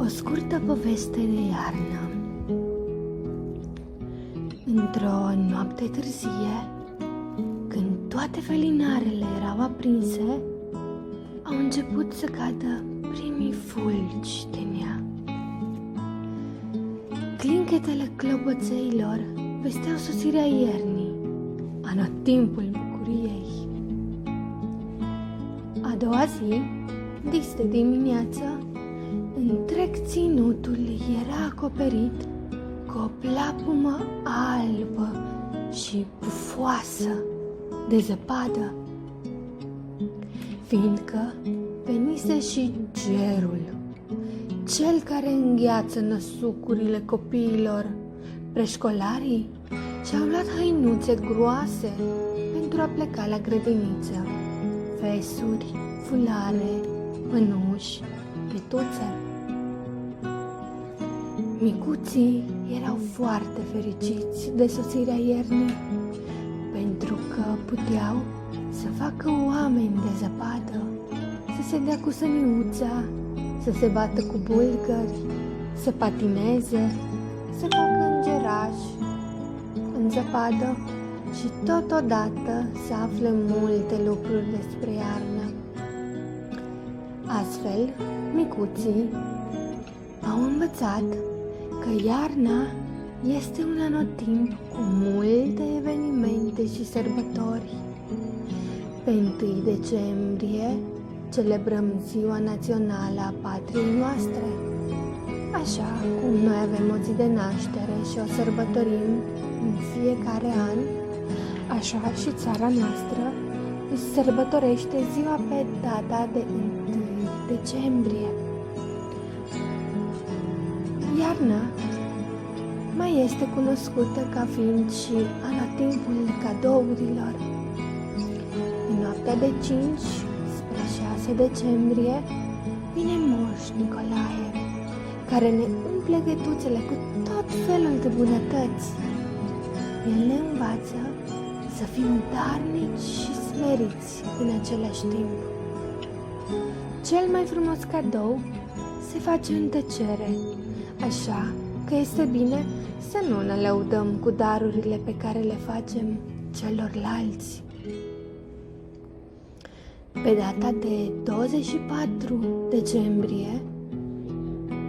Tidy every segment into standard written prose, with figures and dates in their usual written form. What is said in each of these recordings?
O scurtă poveste de iarnă. Într-o noapte târzie, când toate felinarele erau aprinse, au început să cadă primii fulgi de nea. Clinchetele clopoțeilor vesteau sosirea iernii, anotimpul bucuriei. A doua zi, dis de dimineață, întreg ținutul era acoperit cu o plapumă albă și pufoasă de zăpadă, fiindcă venise și gerul, cel care îngheață năsucurile copiilor. Preșcolarii și-au luat hăinuțe groase pentru a pleca la grădiniță, fesuri, fulare, mănuși, pituțe. Micuții erau foarte fericiți de sosirea iernii, pentru că puteau să facă oameni de zăpadă, să se dea cu săniuța, să se bată cu bulgări, să patineze, să facă îngerași în zăpadă și totodată să afle multe lucruri despre iarnă. Astfel, micuții au învățat că iarna este un anotimp cu multe evenimente și sărbători. Pe 1 decembrie celebrăm Ziua Națională a Patriei noastre. Așa cum noi avem o zi de naștere și o sărbătorim în fiecare an, așa și țara noastră își sărbătorește ziua pe data de 1 decembrie. Iarna mai este cunoscută ca fiind și anotimpul cadourilor. În noaptea de 5 spre 6 decembrie vine Moș Nicolae, care ne umple gătuțele cu tot felul de bunătăți. El ne învață să fim darnici și smeriți în același timp. Cel mai frumos cadou se face în tăcere, așa că este bine să nu ne lăudăm cu darurile pe care le facem celorlalți. Pe data de 24 decembrie,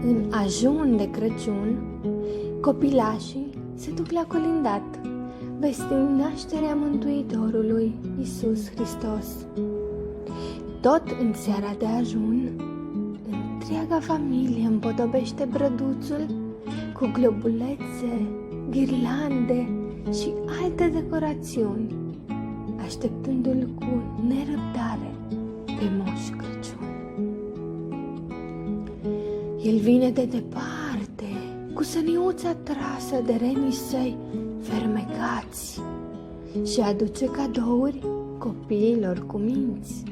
în ajun de Crăciun, copilașii se duc la colindat, vestind nașterea Mântuitorului Iisus Hristos. Tot în seara de ajun, întreaga familie împodobește brăduțul cu globulețe, ghirlande și alte decorațiuni, așteptându-l cu nerăbdare pe Moș Crăciun. El vine de departe, cu săniuța trasă de renii săi fermecați și aduce cadouri copiilor cu minți,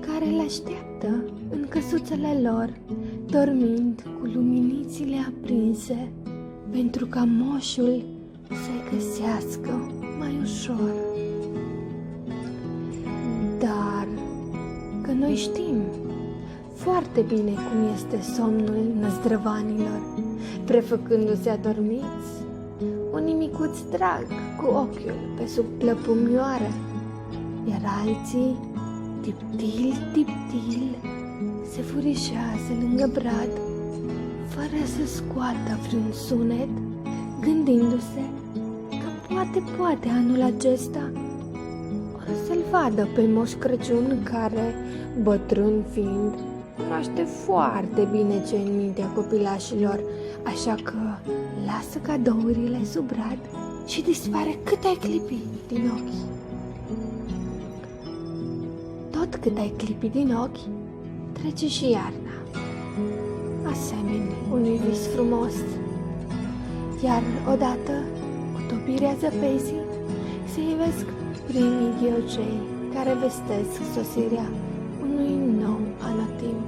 care îl așteaptă în căsuțele lor, dormind cu luminițile aprinse, pentru ca moșul să-i găsească mai ușor. Dar că noi știm foarte bine cum este somnul năzdrăvanilor, prefăcându-se adormiți, unii micuți trag cu ochiul pe sub plăpumioară, iar alții, tiptil, tiptil, se furișează lângă brad, fără să scoată vreun sunet, gândindu-se că poate anul acesta o să-l vadă pe Moș Crăciun, care, bătrân fiind, cunoaște foarte bine ce în mintea copilașilor, așa că lasă cadourile sub brad și dispare cât ai clipi din ochi. Tot cât ai clipi din ochi, trece și iarna, asemenea unui vis frumos, iar odată cu topirea zăpezii se ivesc primii ghiocei care vestesc sosirea unui nou anotimp.